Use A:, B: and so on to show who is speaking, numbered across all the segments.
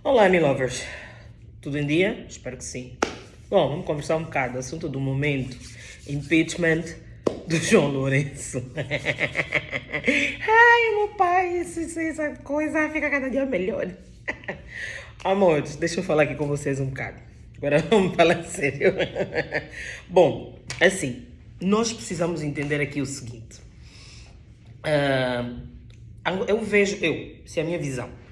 A: Olá, Lovers. Tudo em dia? Espero que sim. Bom, vamos conversar um bocado. Assunto do momento: impeachment do João Lourenço. Ai, meu pai, essa coisa fica cada dia melhor. Amores, deixa eu falar aqui com vocês um bocado. Agora vamos falar sério. Bom, assim, nós precisamos entender aqui o seguinte. Se é a minha visão,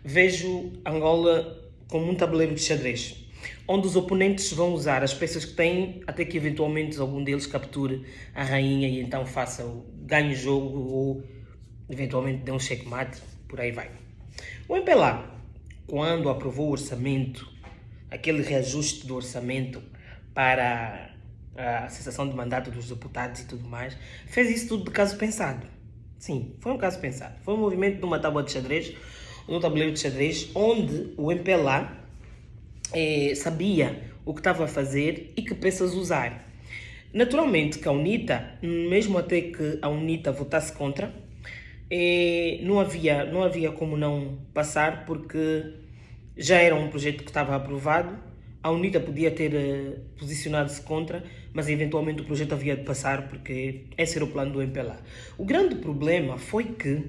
A: vejo Angola como um tabuleiro de xadrez, onde os oponentes vão usar as peças que têm até que eventualmente algum deles capture a rainha e então ganhe o jogo ou eventualmente dê um checkmate, por aí vai. O MPLA, quando aprovou o orçamento, aquele reajuste do orçamento para a cessação de mandato dos deputados e tudo mais, fez isso tudo de caso pensado. Sim, foi um caso pensado. Foi um movimento de uma tábua de xadrez, um tabuleiro de xadrez, onde o MPLA sabia o que estava a fazer e que peças usar. Naturalmente que a UNITA, mesmo até que a UNITA votasse contra, não havia como não passar, porque já era um projeto que estava aprovado. A UNITA podia ter posicionado-se contra, mas eventualmente o projeto havia de passar, porque esse era o plano do MPLA. O grande problema foi que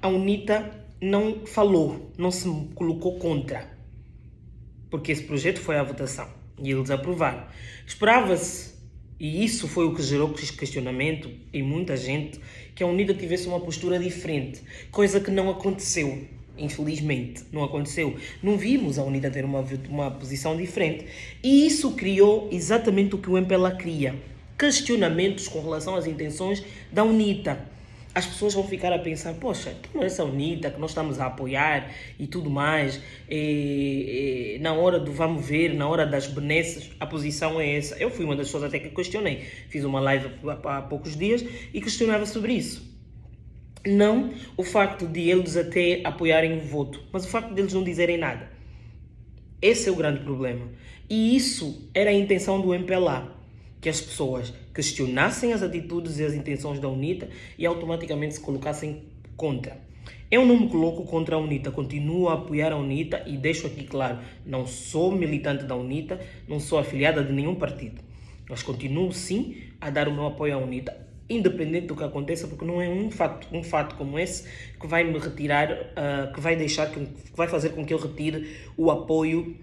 A: a UNITA não falou, não se colocou contra, porque esse projeto foi à votação e eles aprovaram. Esperava-se, e isso foi o que gerou questionamento em muita gente, que a UNITA tivesse uma postura diferente, coisa que não aconteceu. Infelizmente, não aconteceu. Não vimos a UNITA ter uma posição diferente. E isso criou exatamente o que o MPLA cria: questionamentos com relação às intenções da UNITA. As pessoas vão ficar a pensar: poxa, não é essa UNITA que nós estamos a apoiar e tudo mais, na hora do vamos ver, na hora das benesses, a posição é essa. Eu fui uma das pessoas até que questionei. Fiz uma live há poucos dias e questionava sobre isso. Não o facto de eles até apoiarem o voto, mas o facto de eles não dizerem nada. Esse é o grande problema. E isso era a intenção do MPLA, que as pessoas questionassem as atitudes e as intenções da UNITA e automaticamente se colocassem contra. Eu não me coloco contra a UNITA, continuo a apoiar a UNITA e deixo aqui claro, não sou militante da UNITA, não sou afiliada de nenhum partido, mas continuo sim a dar o meu apoio à UNITA, independente do que aconteça, porque não é um fato como esse que vai me retirar, que vai fazer com que eu retire o apoio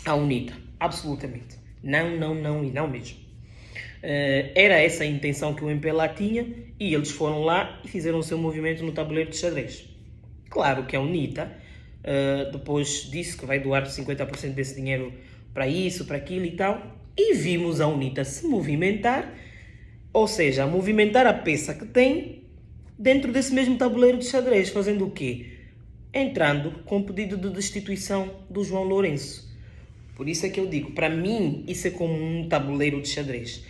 A: à UNITA. Absolutamente. Não e não mesmo. Era essa a intenção que o MPLA tinha e eles foram lá e fizeram o seu movimento no tabuleiro de xadrez. Claro que a UNITA depois disse que vai doar 50% desse dinheiro para isso, para aquilo e tal, e vimos a UNITA se movimentar, ou seja, movimentar a peça que tem dentro desse mesmo tabuleiro de xadrez, fazendo o quê? Entrando com pedido de destituição do João Lourenço. Por isso é que eu digo, para mim, isso é como um tabuleiro de xadrez.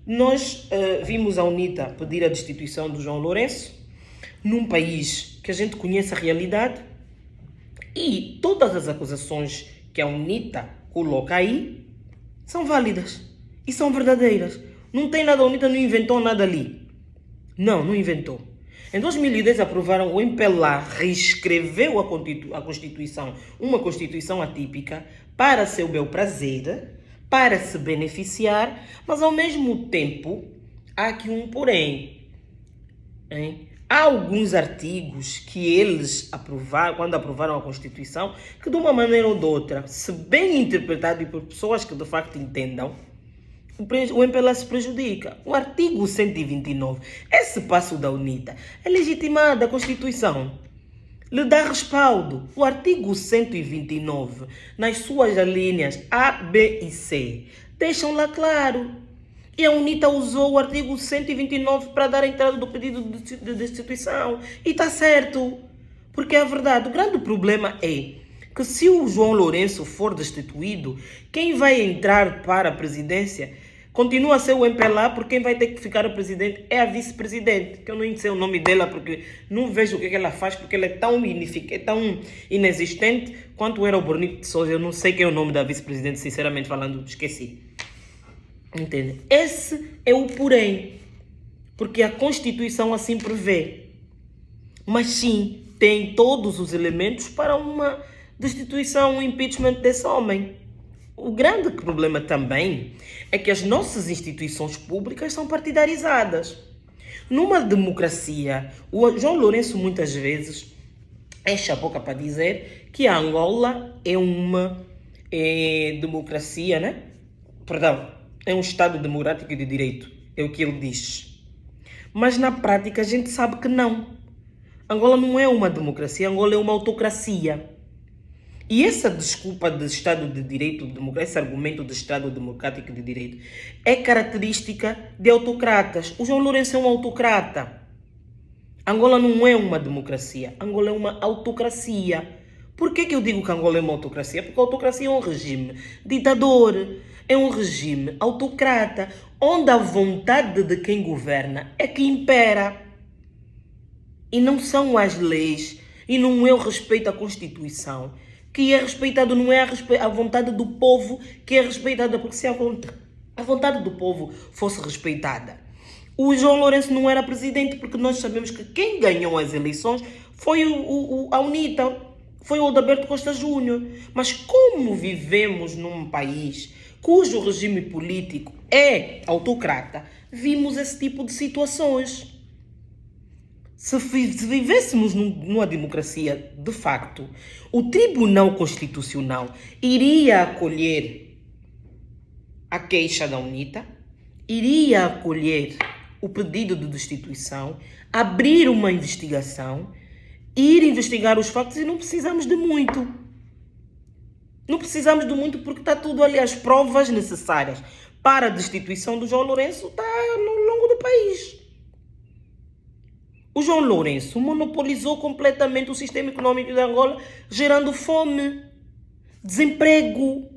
A: Nós vimos a UNITA pedir a destituição do João Lourenço, num país que a gente conhece a realidade, e todas as acusações que a UNITA coloca aí são válidas e são verdadeiras. Não tem nada, a UNITA não inventou nada ali. Não inventou. Em 2010 aprovaram, o MPLA reescreveu a Constituição, uma Constituição atípica, para seu bel prazer, para se beneficiar, mas ao mesmo tempo há aqui um porém. Há alguns artigos que eles aprovaram, quando aprovaram a Constituição, que de uma maneira ou de outra, se bem interpretado e por pessoas que de facto entendam, o MPLA se prejudica. O artigo 129, esse passo da UNITA, é legitimado, a Constituição lhe dá respaldo. O artigo 129, nas suas alíneas A, B e C, deixam lá claro. E a UNITA usou o artigo 129 para dar a entrada do pedido de destituição. E está certo, porque é a verdade. O grande problema é que se o João Lourenço for destituído, quem vai entrar para a presidência continua a ser o MPLA, porque quem vai ter que ficar a presidente é a vice-presidente, que eu não sei o nome dela, porque não vejo o que ela faz, porque ela é tão inexistente quanto era o Bornico de Sousa. Eu não sei quem é o nome da vice-presidente, sinceramente falando, esqueci. Entende? Esse é o porém, porque a Constituição assim prevê. Mas sim, tem todos os elementos para uma destituição, impeachment desse homem. O grande problema também é que as nossas instituições públicas são partidarizadas. Numa democracia, o João Lourenço muitas vezes enche a boca para dizer que a Angola é uma democracia, né? Perdão, é um Estado democrático de direito, é o que ele diz. Mas na prática a gente sabe que não. Angola não é uma democracia, Angola é uma autocracia. E essa desculpa de Estado de Direito, esse argumento de Estado democrático de direito, é característica de autocratas. O João Lourenço é um autocrata. Angola não é uma democracia, Angola é uma autocracia. Por que eu digo que Angola é uma autocracia? Porque a autocracia é um regime ditador, é um regime autocrata, onde a vontade de quem governa é que impera. E não são as leis, e não é o respeito à Constituição que é respeitado, não é a vontade do povo que é respeitada, porque se a vontade do povo fosse respeitada, o João Lourenço não era presidente, porque nós sabemos que quem ganhou as eleições foi a UNITA, foi o Adalberto Costa Júnior. Mas como vivemos num país cujo regime político é autocrata, vimos esse tipo de situações. Se vivêssemos numa democracia de facto, o Tribunal Constitucional iria acolher a queixa da UNITA, iria acolher o pedido de destituição, abrir uma investigação, ir investigar os factos, e não precisamos de muito. Não precisamos de muito porque está tudo ali, as provas necessárias para a destituição do João Lourenço está no longo do país. O João Lourenço monopolizou completamente o sistema econômico de Angola, gerando fome, desemprego.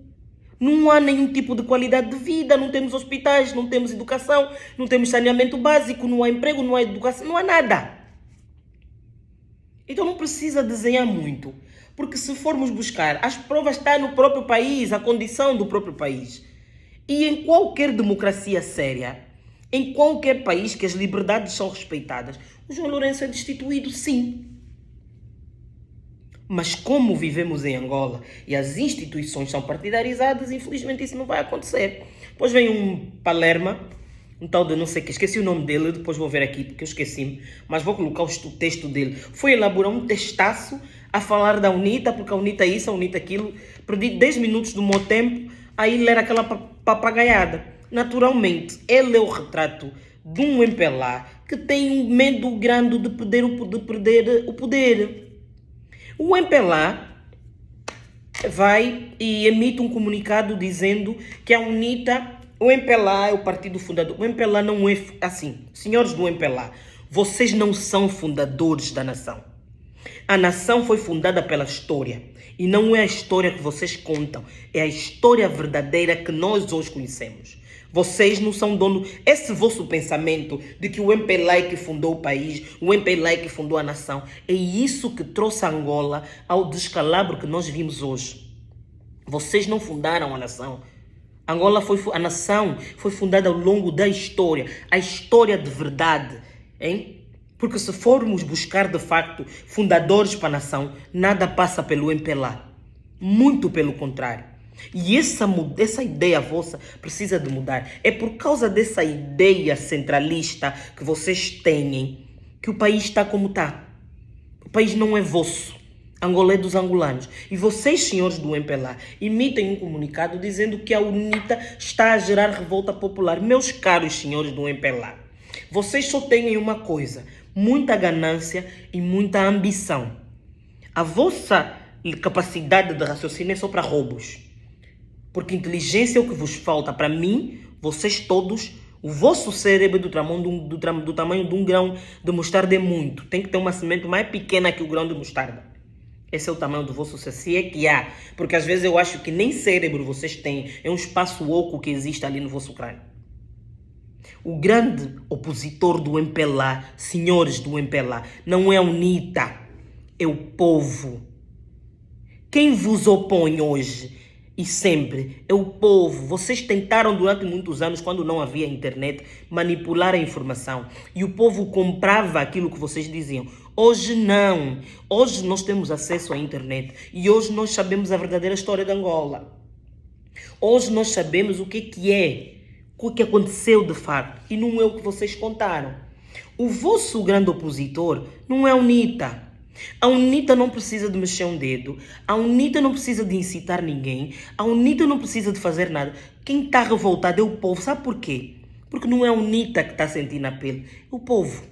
A: Não há nenhum tipo de qualidade de vida, não temos hospitais, não temos educação, não temos saneamento básico, não há emprego, não há educação, não há nada. Então não precisa desenhar muito, porque se formos buscar, as provas estão no próprio país, a condição do próprio país. E em qualquer democracia séria, em qualquer país que as liberdades são respeitadas, o João Lourenço é destituído, sim. Mas como vivemos em Angola e as instituições são partidarizadas, infelizmente isso não vai acontecer. Depois vem um Palerma, um tal de não sei o que, esqueci o nome dele, depois vou ver aqui porque eu esqueci-me, mas vou colocar o texto dele. Foi elaborar um textaço a falar da UNITA, porque a UNITA isso, a UNITA aquilo. Perdi 10 minutos do meu tempo a ir ler aquela papagaiada. Naturalmente, ele é o retrato de um MPLA que tem um medo grande de perder o poder. O MPLA vai e emite um comunicado dizendo que a UNITA, o MPLA é o partido fundador. O MPLA não é assim. Senhores do MPLA, vocês não são fundadores da nação. A nação foi fundada pela história. E não é a história que vocês contam. É a história verdadeira que nós hoje conhecemos. Vocês não são dono. Esse vosso pensamento de que o MPLA é que fundou o país, o MPLA é que fundou a nação, é isso que trouxe a Angola ao descalabro que nós vimos hoje. Vocês não fundaram a nação. A nação foi fundada ao longo da história. A história de verdade, hein? Porque se formos buscar de facto fundadores para a nação, nada passa pelo MPLA. Muito pelo contrário. E essa ideia vossa precisa de mudar. É por causa dessa ideia centralista que vocês têm que o país está como está. O país não é vosso. Angola é dos angolanos. E vocês, senhores do MPLA, emitem um comunicado dizendo que a UNITA está a gerar revolta popular. Meus caros senhores do MPLA, vocês só têm uma coisa: muita ganância e muita ambição. A vossa capacidade de raciocínio é só para roubos. Porque inteligência é o que vos falta. Para mim, vocês todos, o vosso cérebro do tamanho de um grão de mostarda é muito. Tem que ter uma semente mais pequena que o grão de mostarda. Esse é o tamanho do vosso cérebro, se é que há. Porque às vezes eu acho que nem cérebro vocês têm. É um espaço oco que existe ali no vosso crânio. O grande opositor do MPLA, senhores do MPLA, não é a UNITA, é o povo. Quem vos opõe hoje e sempre é o povo. Vocês tentaram durante muitos anos, quando não havia internet, manipular a informação. E o povo comprava aquilo que vocês diziam. Hoje não. Hoje nós temos acesso à internet e hoje nós sabemos a verdadeira história de Angola. Hoje nós sabemos o que é, o que aconteceu de facto e não é o que vocês contaram. O vosso grande opositor não é a UNITA. A UNITA não precisa de mexer um dedo, a UNITA não precisa de incitar ninguém, a UNITA não precisa de fazer nada. Quem está revoltado é o povo. Sabe por quê? Porque não é a UNITA que está sentindo a pele, é o povo.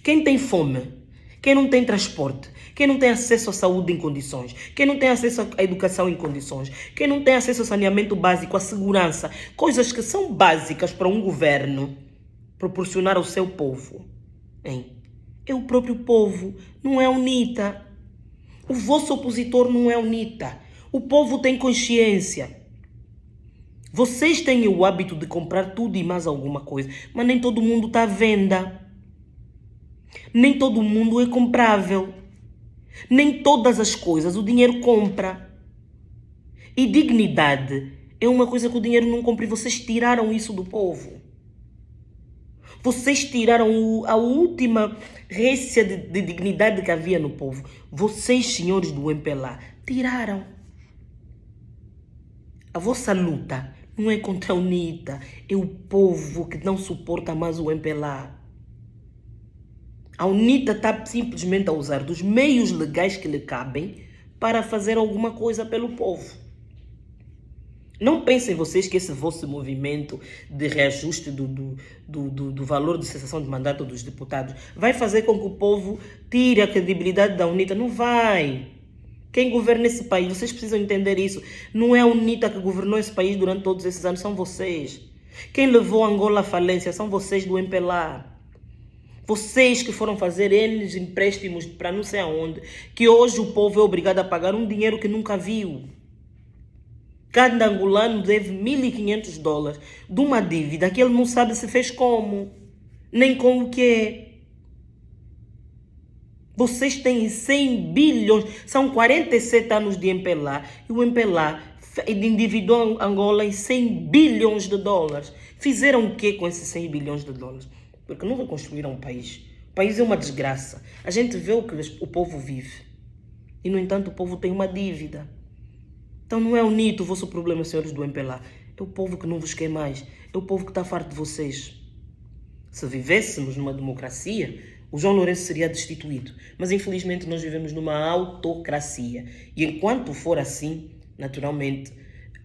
A: Quem tem fome, quem não tem transporte, quem não tem acesso à saúde em condições, quem não tem acesso à educação em condições, quem não tem acesso ao saneamento básico, à segurança, coisas que são básicas para um governo proporcionar ao seu povo, hein? É o próprio povo, não é a UNITA. O vosso opositor não é a UNITA. O povo tem consciência. Vocês têm o hábito de comprar tudo e mais alguma coisa, mas nem todo mundo está à venda. Nem todo mundo é comprável. Nem todas as coisas o dinheiro compra. E dignidade é uma coisa que o dinheiro não compra e vocês tiraram isso do povo. Vocês tiraram a última réstia de dignidade que havia no povo. Vocês, senhores do MPLA, tiraram. A vossa luta não é contra a UNITA, é o povo que não suporta mais o MPLA. A UNITA está simplesmente a usar dos meios legais que lhe cabem para fazer alguma coisa pelo povo. Não pensem vocês que esse vosso movimento de reajuste do valor de cessação de mandato dos deputados vai fazer com que o povo tire a credibilidade da UNITA. Não vai. Quem governa esse país, vocês precisam entender isso. Não é a UNITA que governou esse país durante todos esses anos, são vocês. Quem levou Angola à falência são vocês do MPLA. Vocês que foram fazer N empréstimos para não sei aonde, que hoje o povo é obrigado a pagar um dinheiro que nunca viu. Cada angolano deve $1.500 de uma dívida que ele não sabe se fez como, nem com o que é. Vocês têm 100 bilhões, são 47 anos de MPLA, e o MPLA endividou Angola em 100 bilhões de dólares. Fizeram o que com esses 100 bilhões de dólares? Porque não reconstruíram o país. O país é uma desgraça. A gente vê o que o povo vive. E, no entanto, o povo tem uma dívida. Então não é o vosso problema, senhores do MPLA. É o povo que não vos quer mais. É o povo que está farto de vocês. Se vivêssemos numa democracia, o João Lourenço seria destituído. Mas infelizmente nós vivemos numa autocracia. E enquanto for assim, naturalmente,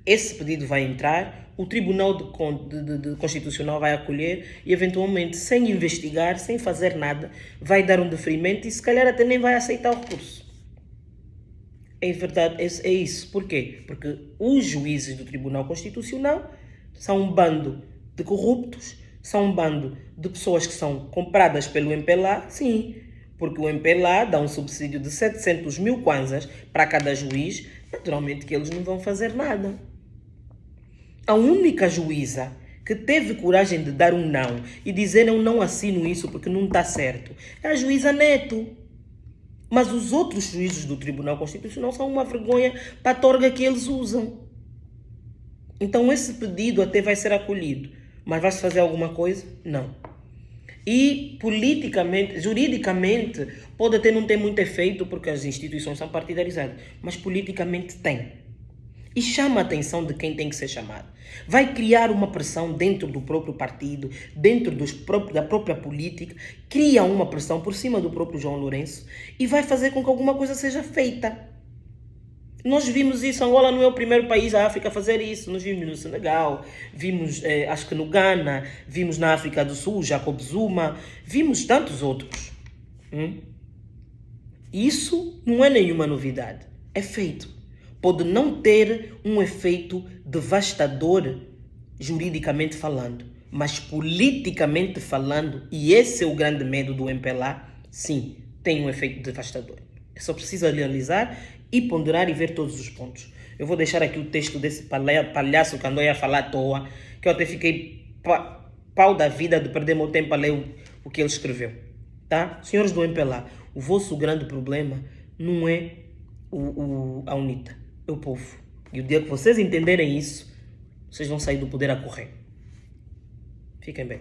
A: esse pedido vai entrar, o Tribunal de Constitucional vai acolher e eventualmente, sem investigar, sem fazer nada, vai dar um deferimento e se calhar até nem vai aceitar o recurso. É verdade, é isso. Por quê? Porque os juízes do Tribunal Constitucional são um bando de corruptos, são um bando de pessoas que são compradas pelo MPLA, sim, porque o MPLA dá um subsídio de 700 mil kwanzas para cada juiz, naturalmente que eles não vão fazer nada. A única juíza que teve coragem de dar um não e dizer eu não assino isso porque não está certo é a juíza Neto. Mas os outros juízes do Tribunal Constitucional são uma vergonha para a torga que eles usam. Então esse pedido até vai ser acolhido. Mas vai-se fazer alguma coisa? Não. E politicamente, juridicamente, pode até não ter muito efeito porque as instituições são partidarizadas. Mas politicamente tem. E chama a atenção de quem tem que ser chamado. Vai criar uma pressão dentro do próprio partido, dentro da própria política, cria uma pressão por cima do próprio João Lourenço e vai fazer com que alguma coisa seja feita. Nós vimos isso, Angola não é o primeiro país da África a fazer isso. Nós vimos no Senegal, vimos acho que no Ghana, vimos na África do Sul, Jacob Zuma, vimos tantos outros. Isso não é nenhuma novidade, é feito. Pode não ter um efeito devastador juridicamente falando, mas politicamente falando, e esse é o grande medo do MPLA, sim, tem um efeito devastador. É só preciso analisar e ponderar e ver todos os pontos. Eu vou deixar aqui o texto desse palhaço que andou aí a falar à toa, que eu até fiquei pau da vida de perder meu tempo a ler o que ele escreveu. Tá? Senhores do MPLA, o vosso grande problema não é a UNITA. É o povo. E o dia que vocês entenderem isso, vocês vão sair do poder a correr. Fiquem bem.